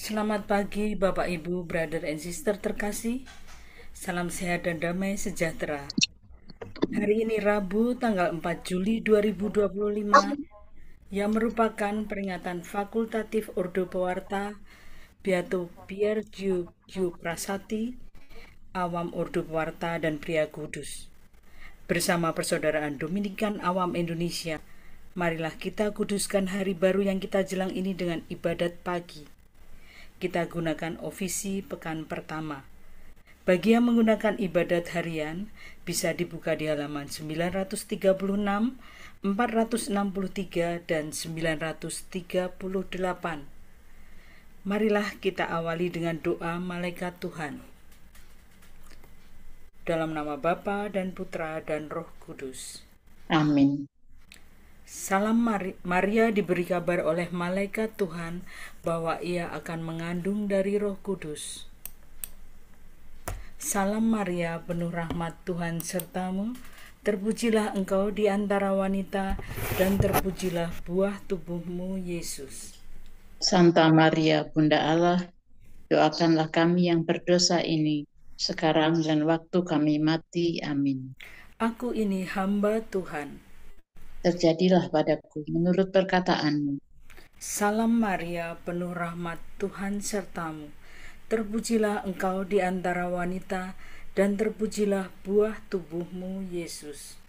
Selamat pagi Bapak Ibu, Brother and Sister terkasih. Salam sehat dan damai sejahtera. Hari ini Rabu tanggal 4 Juli 2025 yang merupakan peringatan fakultatif Ordo Pewarta Beato Pierre Giu Prasati, Awam Ordo Pewarta dan Pria Kudus. Bersama persaudaraan Dominikan Awam Indonesia, marilah kita kuduskan hari baru yang kita jelang ini dengan ibadat pagi. Kita gunakan ofisi pekan pertama. Bagi yang menggunakan ibadat harian, bisa dibuka di halaman 936, 463, dan 938. Marilah kita awali dengan doa malaikat Tuhan. Dalam nama Bapa dan Putra dan Roh Kudus. Amin. Salam Maria diberi kabar oleh malaikat Tuhan bahwa ia akan mengandung dari Roh Kudus. Salam Maria, penuh rahmat Tuhan sertamu, terpujilah engkau di antara wanita, dan terpujilah buah tubuhmu, Yesus. Santa Maria, Bunda Allah, doakanlah kami yang berdosa ini, sekarang dan waktu kami mati. Amin. Aku ini hamba Tuhan. Terjadilah padaku menurut perkataanmu. Salam Maria, penuh rahmat Tuhan sertamu, terpujilah engkau di antara wanita, dan terpujilah buah tubuhmu, Yesus.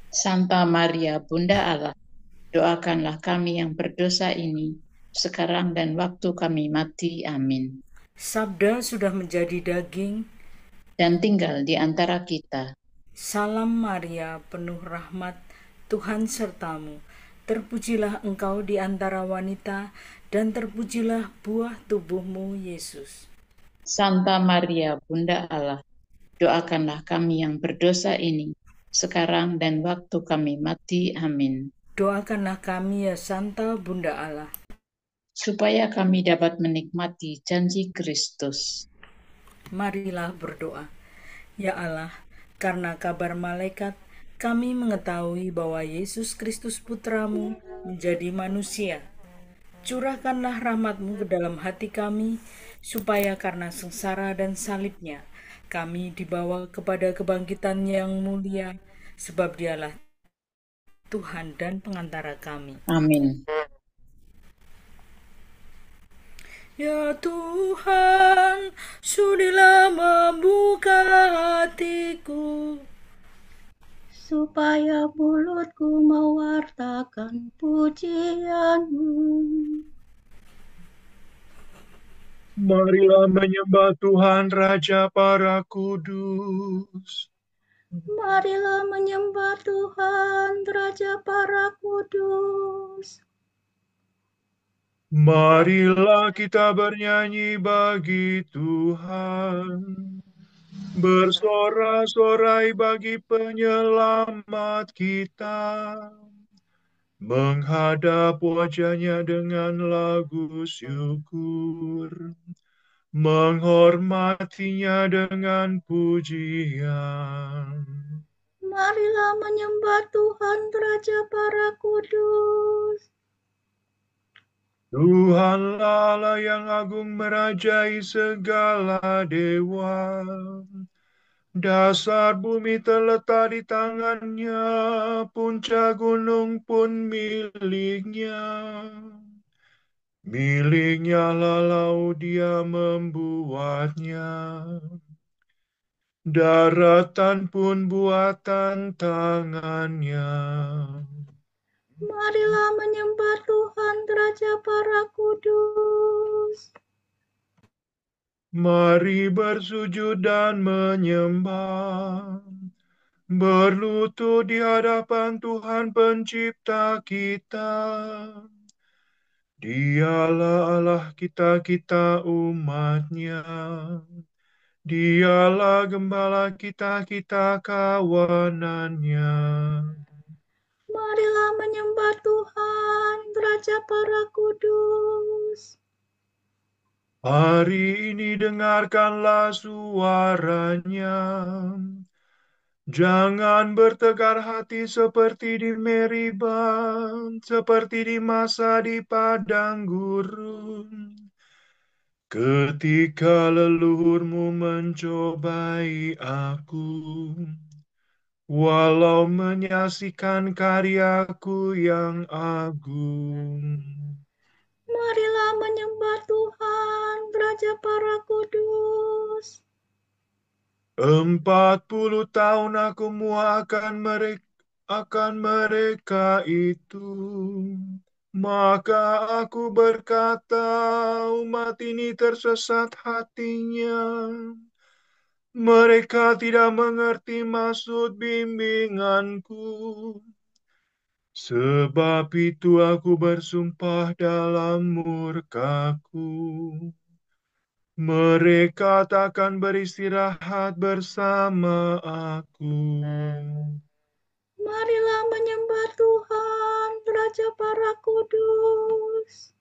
Santa Maria, Bunda Allah, doakanlah kami yang berdosa ini, sekarang dan waktu kami mati. Amin. Sabda sudah menjadi daging dan tinggal di antara kita. Salam Maria, penuh rahmat Tuhan sertamu, terpujilah engkau di antara wanita, dan terpujilah buah tubuhmu, Yesus. Santa Maria, Bunda Allah, doakanlah kami yang berdosa ini, sekarang dan waktu kami mati. Amin. Doakanlah kami ya Santa Bunda Allah, supaya kami dapat menikmati janji Kristus. Marilah berdoa. Ya Allah, karena kabar malaikat, kami mengetahui bahwa Yesus Kristus Putramu menjadi manusia. Curahkanlah rahmat-Mu ke dalam hati kami, supaya karena sengsara dan salibnya, kami dibawa kepada kebangkitan yang mulia, sebab Dialah Tuhan dan pengantara kami. Amin. Ya Tuhan, sudilah membuka hatiku, supaya mulutku mewartakan pujian-Mu. Marilah menyembah Tuhan Raja para kudus. Marilah menyembah Tuhan Raja para kudus. Marilah kita bernyanyi bagi Tuhan, bersorak-sorai bagi penyelamat kita, menghadap wajahnya dengan lagu syukur, menghormatinya dengan pujian. Marilah menyembah Tuhan Raja para kudus. Tuhanlah Allah yang agung merajai segala dewa. Dasar bumi terletak di tangannya, puncak gunung pun miliknya. Miliknya lalau dia membuatnya. Daratan pun buatan tangannya. Marilah menyembah Tuhan Raja para kudus. Mari bersujud dan menyembah, berlutut di hadapan Tuhan pencipta kita. Dialah Allah kita umatnya. Dialah gembala kita kawanannya. Marilah menyembah Tuhan Raja para kudus. Hari ini dengarkanlah suaranya. Jangan bertegar hati seperti di Meribah, seperti di masa di padang gurun. Ketika leluhurmu mencobai aku, walau menyaksikan karyaku yang agung. Marilah menyembah Tuhan, Raja para kudus. 40 tahun aku akan mereka itu. Maka aku berkata, umat ini tersesat hatinya. Mereka tidak mengerti maksud bimbinganku. Sebab itu aku bersumpah dalam murkaku. Mereka takkan beristirahat bersama aku. Marilah menyembah Tuhan, Raja para kudus.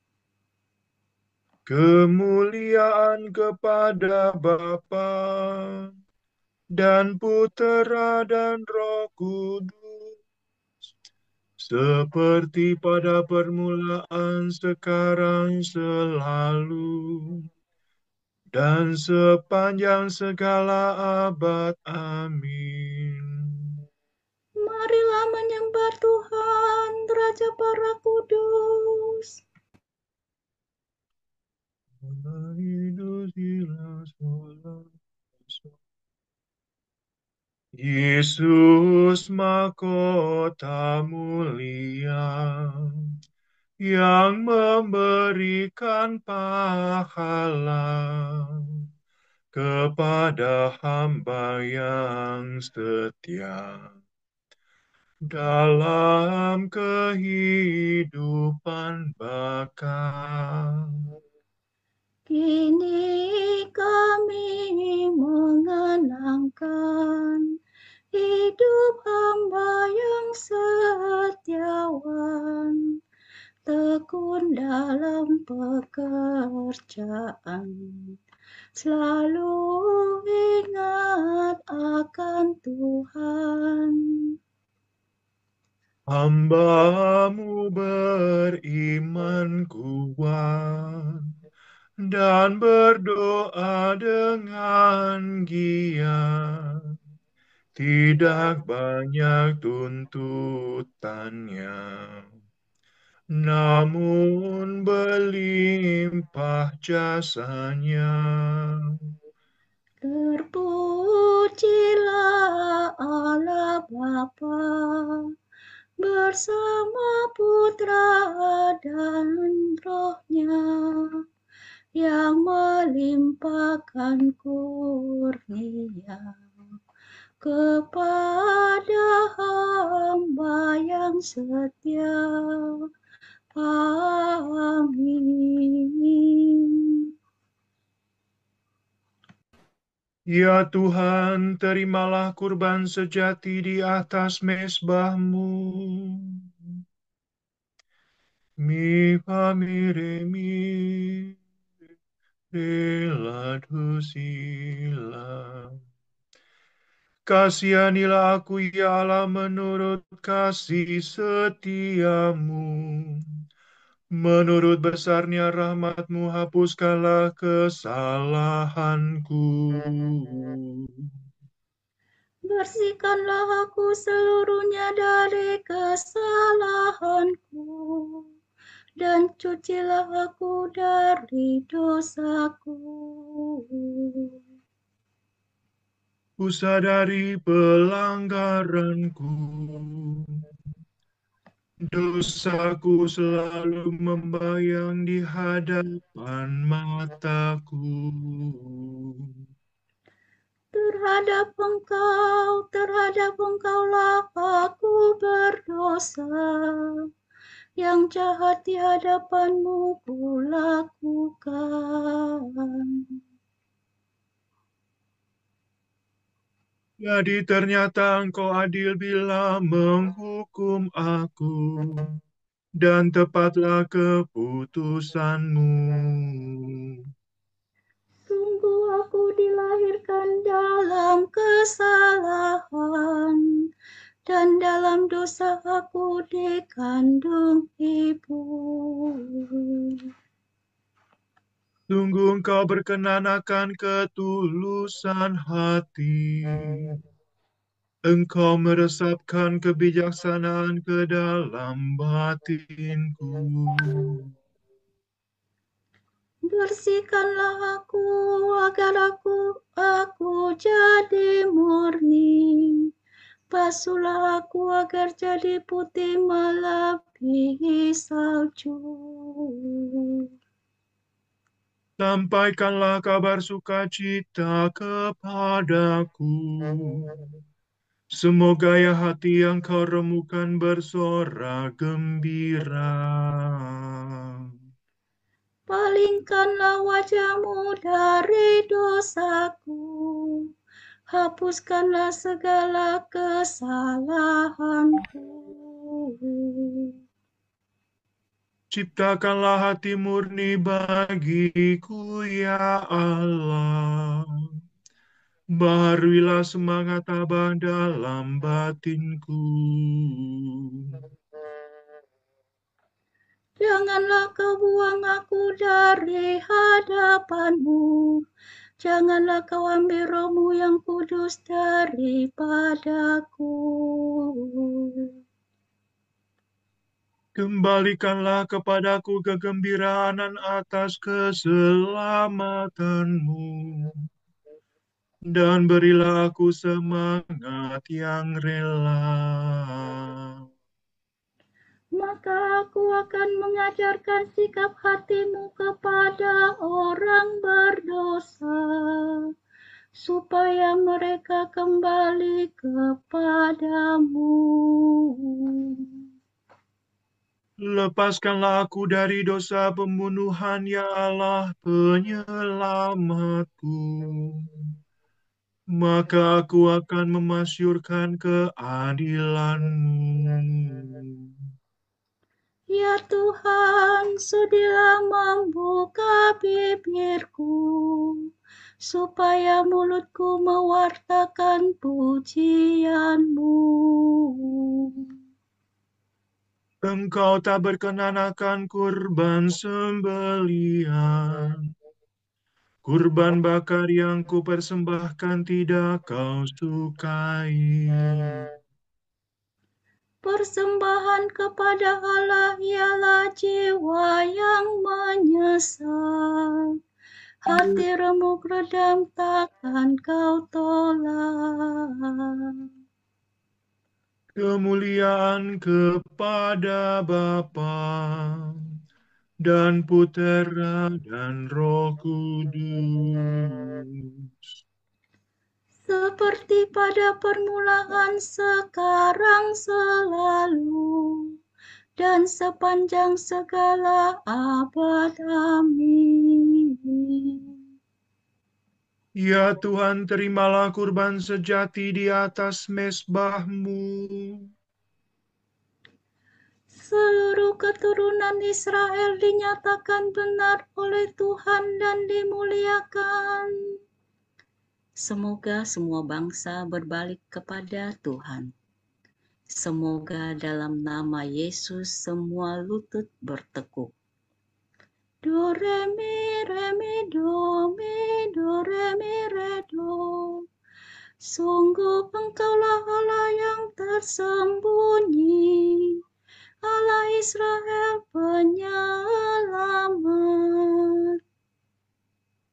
Kemuliaan kepada Bapa dan Putera dan Roh Kudus, seperti pada permulaan, sekarang, selalu, dan sepanjang segala abad. Amin. Marilah menyembah Tuhan, Raja para kudus. Yesus mahkota mulia yang memberikan pahala kepada hamba yang setia dalam kehidupan bakal. Kini kami mengenangkan hidup hamba yang setiawan, tekun dalam pekerjaan, selalu ingat akan Tuhan. Hamba-Mu beriman kuat dan berdoa dengan giat. Tidak banyak tuntutannya, namun berlimpah jasanya. Terpujilah Allah Bapa bersama Putra dan Roh-Nya yang melimpahkan kurnia kepada hamba yang setia. Amin. Ya Tuhan, terimalah kurban sejati di atas mezbah-Mu. Mi famire mi rela dusila. Kasihanilah aku, ya Allah, menurut kasih setiamu. Menurut besarnya rahmat-Mu, hapuskanlah kesalahanku. Bersihkanlah aku seluruhnya dari kesalahanku, dan cucilah aku dari dosaku. Kusadari pelanggaranku. Dosaku selalu membayang di hadapan mataku. Terhadap Engkaulah aku berdosa, yang jahat di hadapan-Mu kulakukan. Jadi ternyata Engkau adil bila menghukum aku, dan tepatlah keputusan-Mu. Sungguh aku dilahirkan dalam kesalahan, dan dalam dosa aku dikandung ibu. Sungguh Engkau berkenan akan ketulusan hati. Engkau meresapkan kebijaksanaan ke dalam batinku. Bersihkanlah aku agar aku jadi murni. Basuhlah aku agar jadi putih melebihi salju. Sampaikanlah kabar sukacita kepadaku. Semoga ya hati yang kau remukan bersorak gembira. Palingkanlah wajahmu dari dosaku. Hapuskanlah segala kesalahanku. Ciptakanlah hati murni bagiku ya Allah. Baharuilah semangat tabah dalam batinku. Janganlah kau buang aku dari hadapanmu. Janganlah kau ambil rohmu yang kudus daripadaku. Kembalikanlah kepadaku kegembiraan atas keselamatanmu. Dan berilah aku semangat yang rela. Maka aku akan mengajarkan sikap hatimu kepada orang berdosa, supaya mereka kembali kepadamu. Lepaskanlah aku dari dosa pembunuhan, ya Allah penyelamatku. Maka aku akan memasyurkan keadilan-Mu. Ya Tuhan, sudilah membuka bibirku, supaya mulutku mewartakan pujian-Mu. Engkau tak berkenan akan kurban sembelihan. Kurban bakar yang kupersembahkan tidak kau sukai. Persembahan kepada Allah ialah jiwa yang menyesal. Hati remuk redam takkan kau tolak. Kemuliaan kepada Bapa dan Putera dan Roh Kudus. Seperti pada permulaan, sekarang, selalu, dan sepanjang segala abad. Amin. Ya Tuhan, terimalah kurban sejati di atas mezbah-Mu. Seluruh keturunan Israel dinyatakan benar oleh Tuhan dan dimuliakan. Semoga semua bangsa berbalik kepada Tuhan. Semoga dalam nama Yesus semua lutut bertekuk. Do, re, mi, do, mi, do, re, mi, re, do. Sungguh Engkaulah Allah yang tersembunyi, Allah Israel penyelamat.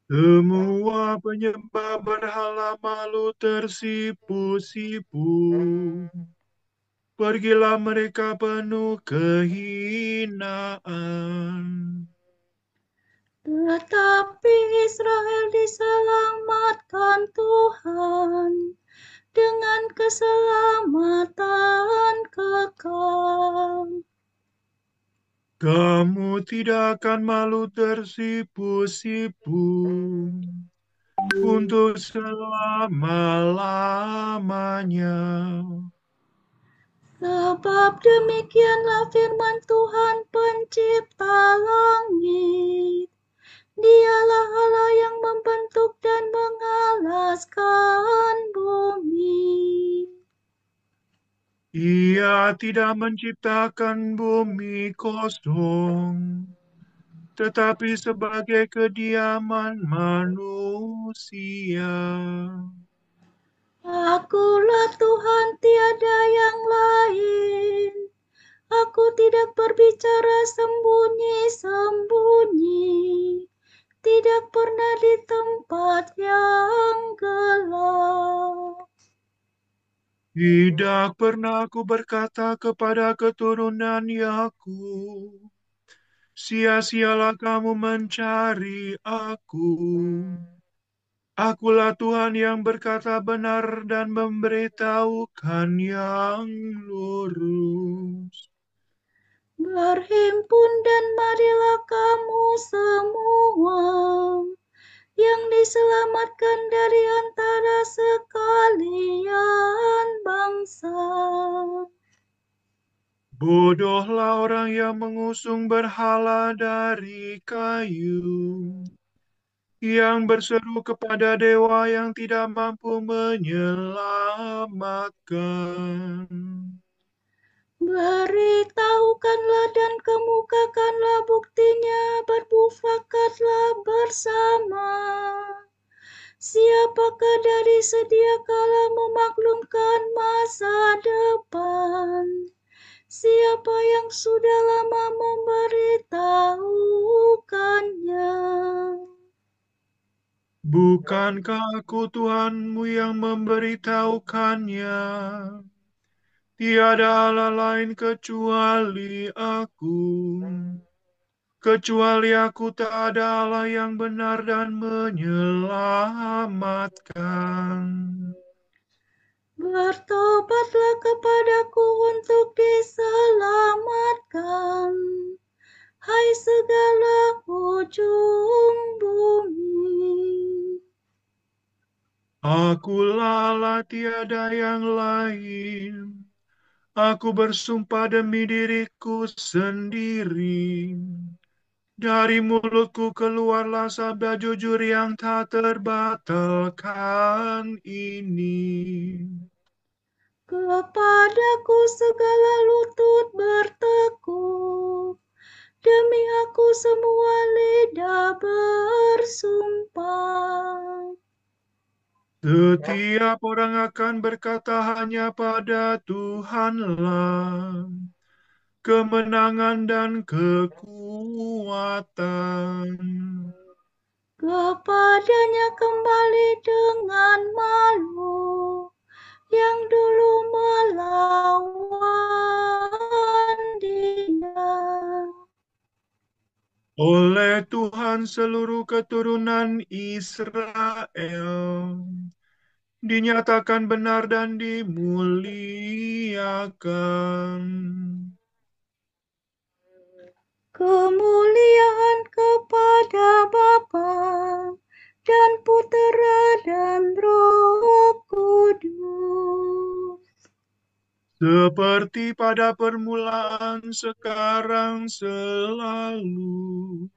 Semua penyembah berhala malu tersipu-sipu. Pergilah mereka penuh kehinaan. Tetapi Israel diselamatkan Tuhan dengan keselamatan kekal. Kamu tidak akan malu tersipu-sipu untuk selama-lamanya. Sebab demikianlah firman Tuhan pencipta langit. Dialah Allah yang membentuk dan mengalaskan bumi. Ia tidak menciptakan bumi kosong, tetapi sebagai kediaman manusia. Akulah Tuhan, tiada yang lain. Aku tidak berbicara sembunyi-sembunyi, tidak pernah di tempat yang gelap. Tidak pernah aku berkata kepada keturunan Yakub, sia-sialah kamu mencari aku. Akulah Tuhan yang berkata benar dan memberitahukan yang lurus. Berhimpun dan marilah kamu semua yang diselamatkan dari antara sekalian bangsa. Bodohlah orang yang mengusung berhala dari kayu, yang berseru kepada dewa yang tidak mampu menyelamatkan. Beritahukanlah dan kemukakanlah buktinya, bermufakatlah bersama. Siapakah dari sedia kala memaklumkan masa depan? Siapa yang sudah lama memberitahukannya? Bukankah aku Tuhanmu yang memberitahukannya? Tiada Allah lain kecuali aku. Kecuali aku tak ada Allah yang benar dan menyelamatkan. Bertobatlah kepadaku untuk diselamatkan, hai segala ujung bumi. Akulah Allah, tiada yang lain. Aku bersumpah demi diriku sendiri. Dari mulutku keluarlah sabda jujur yang tak terbatalkan ini. Kepadaku segala lutut bertekuk, demi aku semua lidah bersumpah. Setiap orang akan berkata hanya pada Tuhanlah kemenangan dan kekuatan. Kepadanya kembali dengan malu yang dulu melawan dia. Oleh Tuhan seluruh keturunan Israel dinyatakan benar dan dimuliakan. Kemuliaan kepada Bapa dan Putera dan Roh Kudus. Seperti pada permulaan, sekarang, selalu,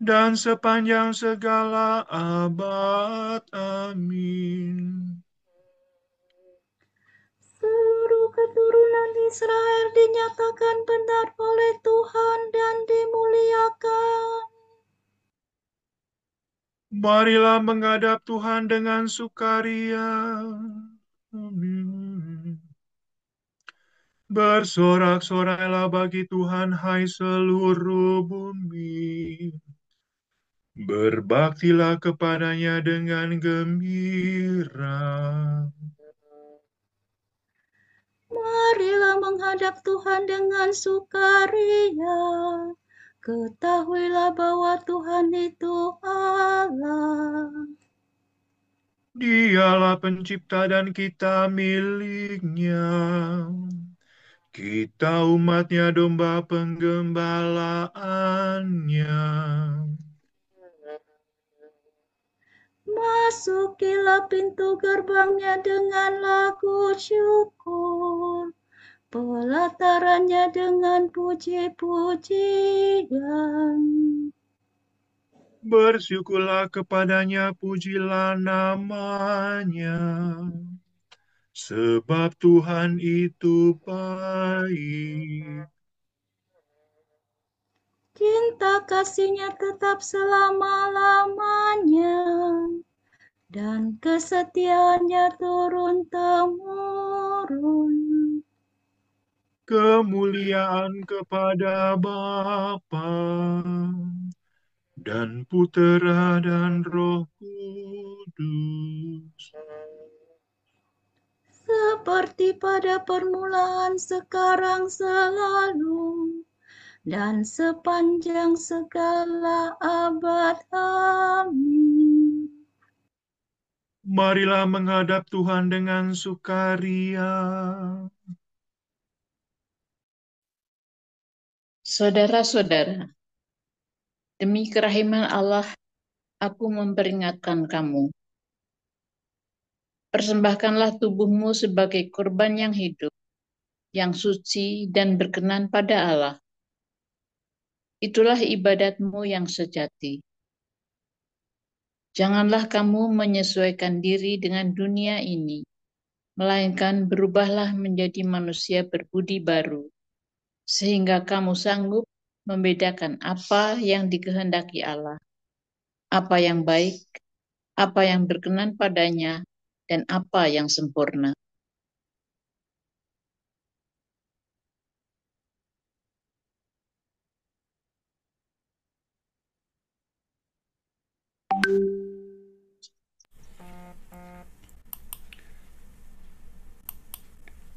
dan sepanjang segala abad. Amin. Seluruh keturunan Israel dinyatakan benar oleh Tuhan dan dimuliakan. Marilah menghadap Tuhan dengan sukaria. Amin. Bersorak-sorailah bagi Tuhan, hai seluruh bumi. Berbaktilah kepadanya dengan gembira. Marilah menghadap Tuhan dengan sukaria. Ketahuilah bahwa Tuhan itu Allah. Dialah pencipta dan kita miliknya. Kita umatnya, domba penggembalaannya. Masukilah pintu gerbangnya dengan lagu syukur, pelatarannya dengan puji-pujian. Bersyukurlah kepadanya, pujilah namanya. Sebab Tuhan itu baik. cinta kasihnya tetap selama-lamanya, dan kesetiaannya turun-temurun. Kemuliaan kepada Bapa dan Putera dan Roh Kudus. Seperti pada permulaan, sekarang, selalu, dan sepanjang segala abad. Amin. Marilah menghadap Tuhan dengan sukaria. Saudara-saudara, demi kerahiman Allah, aku memperingatkan kamu. Persembahkanlah tubuhmu sebagai korban yang hidup, yang suci dan berkenan pada Allah. Itulah ibadatmu yang sejati. Janganlah kamu menyesuaikan diri dengan dunia ini, melainkan berubahlah menjadi manusia berbudi baru, sehingga kamu sanggup membedakan apa yang dikehendaki Allah, apa yang baik, apa yang berkenan padanya, dan apa yang sempurna.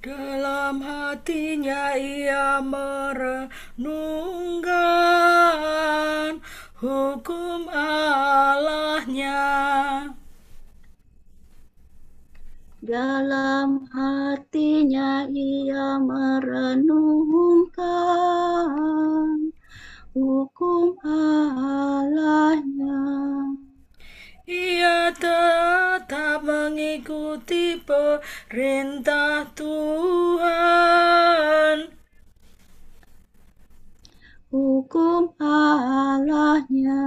Dalam hatinya ia merenungkan hukum Allahnya. Dalam hatinya ia merenungkan hukum Allahnya. Ia tetap mengikuti perintah Tuhan. Hukum Allahnya.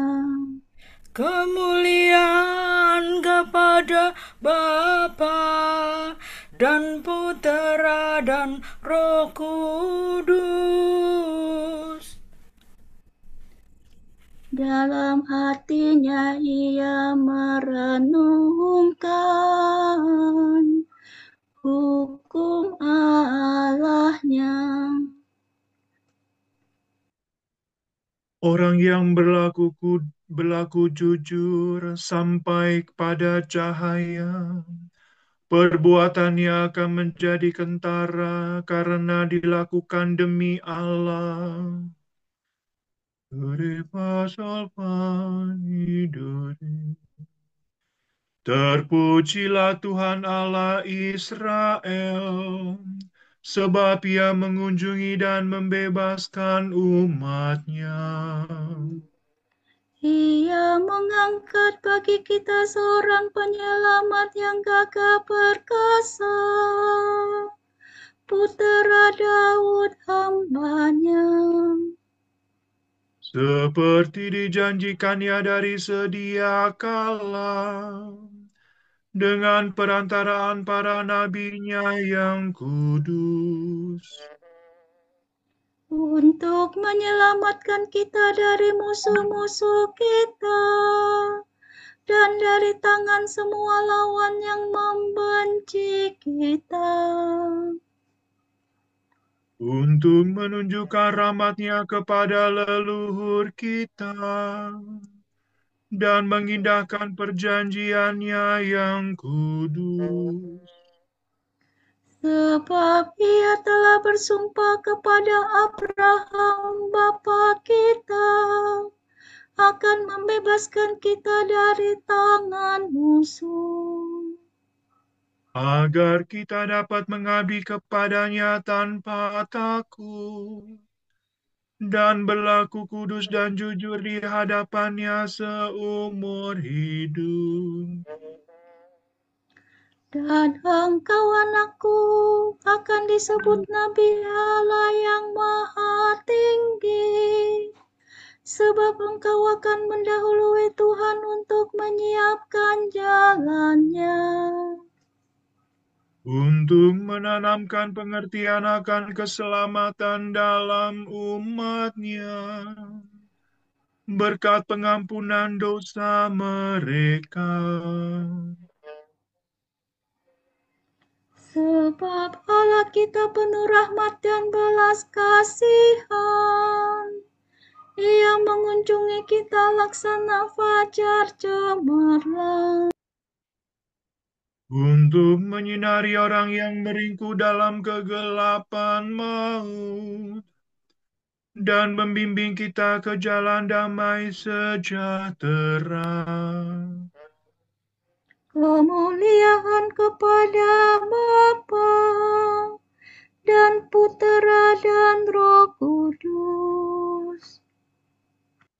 Kemuliaan kepada Bapa dan Putera dan Roh Kudus. Dalam hatinya ia merenungkan hukum Allahnya. Orang yang berlaku jujur sampai kepada cahaya, perbuatannya akan menjadi kentara karena dilakukan demi Allah. Terpujilah Tuhan Allah Israel, sebab Ia mengunjungi dan membebaskan umat-Nya. Ia mengangkat bagi kita seorang penyelamat yang gagah perkasa, Putera Daud hamba-Nya. Seperti dijanjikannya dari sedia kala, dengan perantaraan para nabi-Nya yang kudus, Untuk menyelamatkan kita dari musuh-musuh kita dan dari tangan semua lawan yang membenci kita, untuk menunjukkan rahmat-Nya kepada leluhur kita dan mengindahkan perjanjian-Nya yang kudus. sebab Ia telah bersumpah kepada Abraham bapa kita akan membebaskan kita dari tangan musuh, agar kita dapat mengabdi kepada-Nya tanpa takut dan berlaku kudus dan jujur di hadapan-Nya seumur hidup. dan engkau, anakku, akan disebut Nabi Allah yang Maha Tinggi, sebab engkau akan mendahului Tuhan untuk menyiapkan jalannya, Untuk menanamkan pengertian akan keselamatan dalam umat-Nya, berkat pengampunan dosa mereka. Sebab Allah kita penuh rahmat dan belas kasihan. Ia mengunjungi kita laksana fajar cemerlang, Untuk menyinari orang yang meringkuk dalam kegelapan maut, dan membimbing kita ke jalan damai sejahtera. kemuliaan kepada Bapa dan Putera dan Roh Kudus,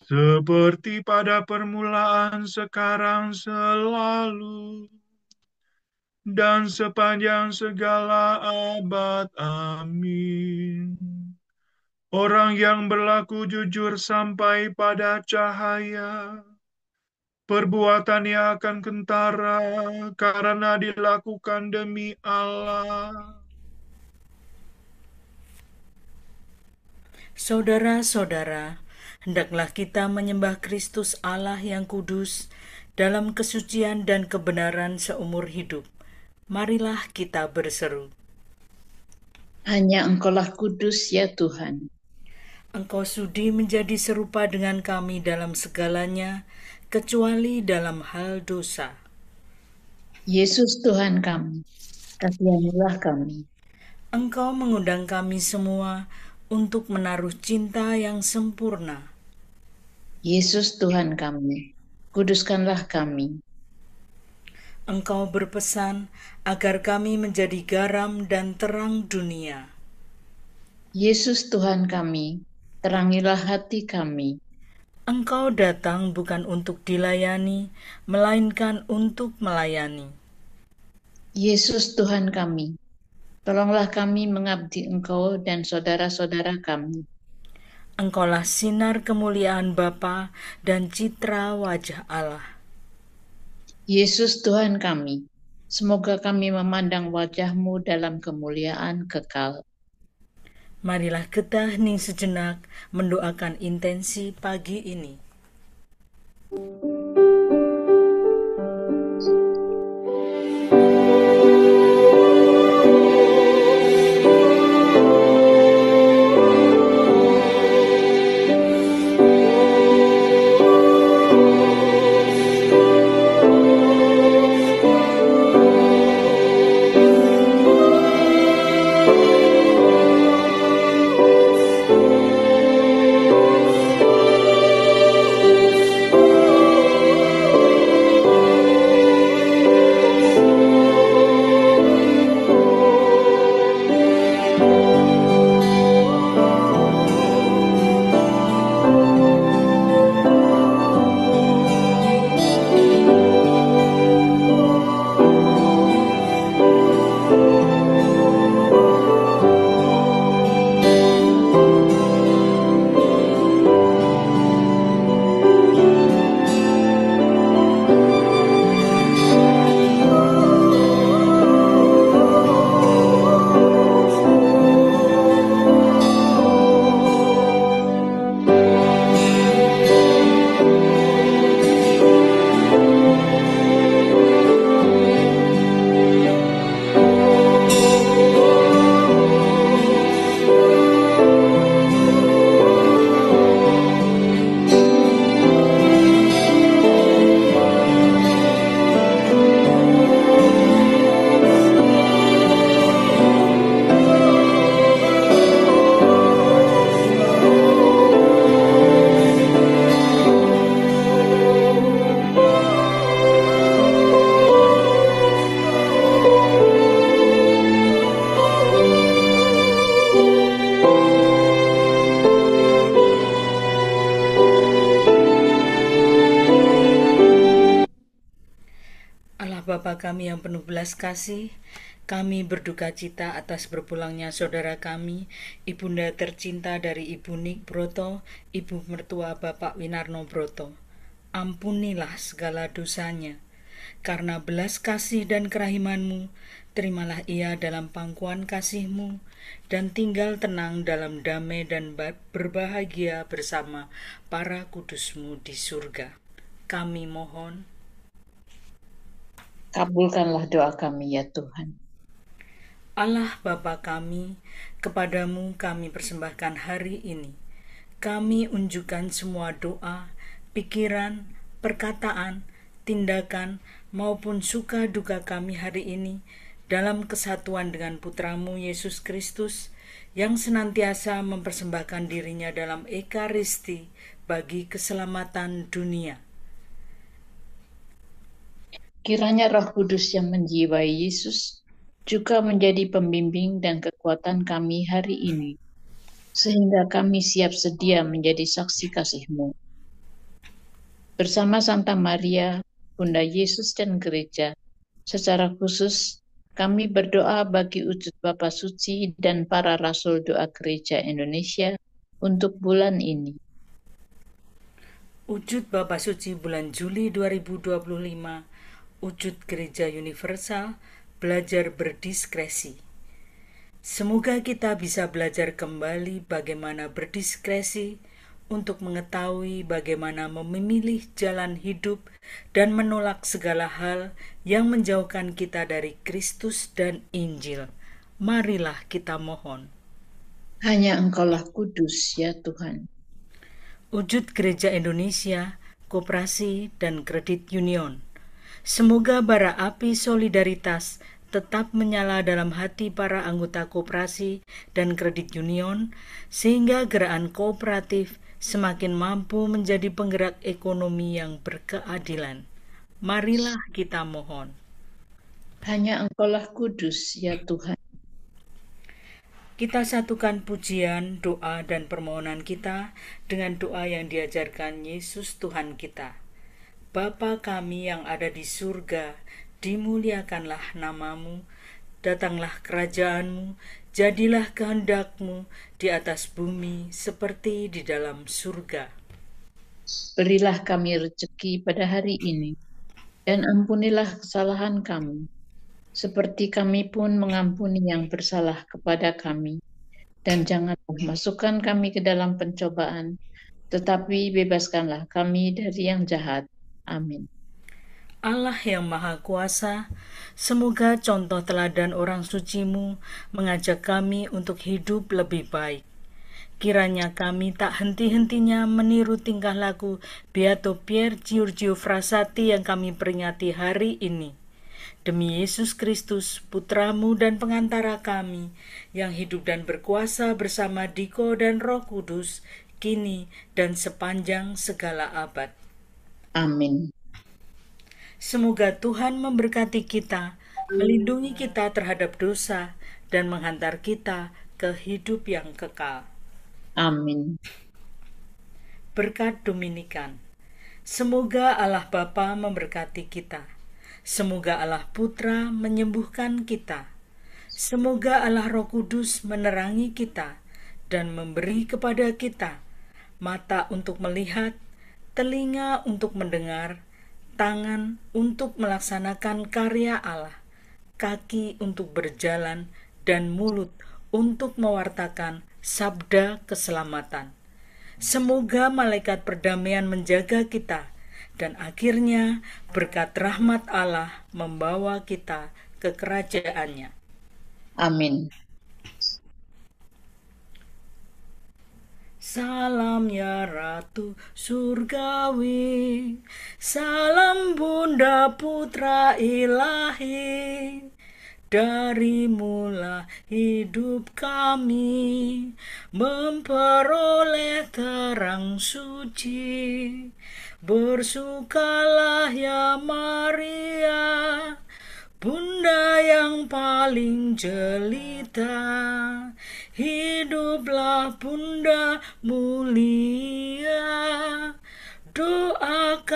Seperti pada permulaan, sekarang, selalu, dan sepanjang segala abad. Amin. Orang yang berlaku jujur sampai pada cahaya, perbuatannya akan kentara karena dilakukan demi Allah. Saudara-saudara, hendaklah kita menyembah Kristus Allah yang kudus dalam kesucian dan kebenaran seumur hidup. Marilah kita berseru. Hanya Engkaulah kudus ya Tuhan. Engkau sudi menjadi serupa dengan kami dalam segalanya, kecuali dalam hal dosa. Yesus Tuhan kami, kasihanilah kami. Engkau mengundang kami semua untuk menaruh cinta yang sempurna. Yesus Tuhan kami, kuduskanlah kami. Engkau berpesan agar kami menjadi garam dan terang dunia. Yesus Tuhan kami, terangilah hati kami. Engkau datang bukan untuk dilayani, melainkan untuk melayani. Yesus Tuhan kami, tolonglah kami mengabdi Engkau dan saudara-saudara kami. Engkaulah sinar kemuliaan Bapa dan citra wajah Allah. Yesus Tuhan kami, semoga kami memandang wajah-Mu dalam kemuliaan kekal. Marilah kita hening sejenak mendoakan intensi pagi ini. Bapa kami yang penuh belas kasih, kami berduka cita atas berpulangnya saudara kami, ibunda tercinta dari Ibu Nik Broto, ibu mertua Bapak Winarno Broto. Ampunilah segala dosanya, karena belas kasih dan kerahiman-Mu, Terimalah ia dalam pangkuan kasih-Mu, dan tinggal tenang dalam damai dan berbahagia bersama para kudus-Mu di surga. Kami mohon, Kabulkanlah doa kami ya Tuhan. Allah Bapa kami, kepadamu kami persembahkan hari ini. Kami unjukkan semua doa, pikiran, perkataan, tindakan, maupun suka duka kami hari ini dalam kesatuan dengan Putramu Yesus Kristus yang senantiasa mempersembahkan dirinya dalam Ekaristi bagi keselamatan dunia. Kiranya Roh Kudus yang menjiwai Yesus juga menjadi pembimbing dan kekuatan kami hari ini, sehingga kami siap sedia menjadi saksi kasih-Mu. Bersama Santa Maria, Bunda Yesus dan Gereja, secara khusus kami berdoa bagi wujud Bapa Suci dan para Rasul Doa Gereja Indonesia untuk bulan ini. Wujud Bapa Suci bulan Juli 2025, wujud Gereja Universal, belajar berdiskresi. Semoga kita bisa belajar kembali bagaimana berdiskresi untuk mengetahui bagaimana memilih jalan hidup dan menolak segala hal yang menjauhkan kita dari Kristus dan Injil. Marilah kita mohon. Hanya Engkaulah kudus ya Tuhan. Wujud Gereja Indonesia, Koperasi dan Kredit Union. Semoga bara api solidaritas tetap menyala dalam hati para anggota koperasi dan kredit union, sehingga gerakan kooperatif semakin mampu menjadi penggerak ekonomi yang berkeadilan. Marilah kita mohon. Hanya Engkaulah kudus ya Tuhan. Kita satukan pujian, doa, dan permohonan kita dengan doa yang diajarkan Yesus Tuhan kita. Bapa kami yang ada di surga, dimuliakanlah nama-Mu, datanglah kerajaan-Mu, jadilah kehendak-Mu di atas bumi seperti di dalam surga. Berilah kami rezeki pada hari ini, dan ampunilah kesalahan kami, seperti kami pun mengampuni yang bersalah kepada kami. Dan janganlah masukkan kami ke dalam pencobaan, tetapi bebaskanlah kami dari yang jahat. Amin. Allah yang Maha Kuasa, semoga contoh teladan orang suci-Mu mengajak kami untuk hidup lebih baik. Kiranya kami tak henti-hentinya meniru tingkah laku Beato Pier Giorgio Frassati yang kami peringati hari ini. Demi Yesus Kristus, Putra-Mu dan pengantara kami, yang hidup dan berkuasa bersama Diko dan Roh Kudus, kini dan sepanjang segala abad. Amin. Semoga Tuhan memberkati kita, melindungi kita terhadap dosa, dan menghantar kita ke hidup yang kekal. Amin. Berkat Dominikan. Semoga Allah Bapa memberkati kita. Semoga Allah Putra menyembuhkan kita. Semoga Allah Roh Kudus menerangi kita dan memberi kepada kita mata untuk melihat, telinga untuk mendengar, tangan untuk melaksanakan karya Allah, kaki untuk berjalan, dan mulut untuk mewartakan sabda keselamatan. Semoga malaikat perdamaian menjaga kita, dan akhirnya berkat rahmat Allah membawa kita ke kerajaannya. Amin. Salam ya Ratu Surgawi, salam Bunda Putra Ilahi, dari mula hidup kami memperoleh terang suci. Bersukalah ya Maria, Bunda yang paling jelita. Hiduplah Bunda mulia, doakanlah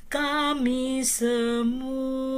kami semua.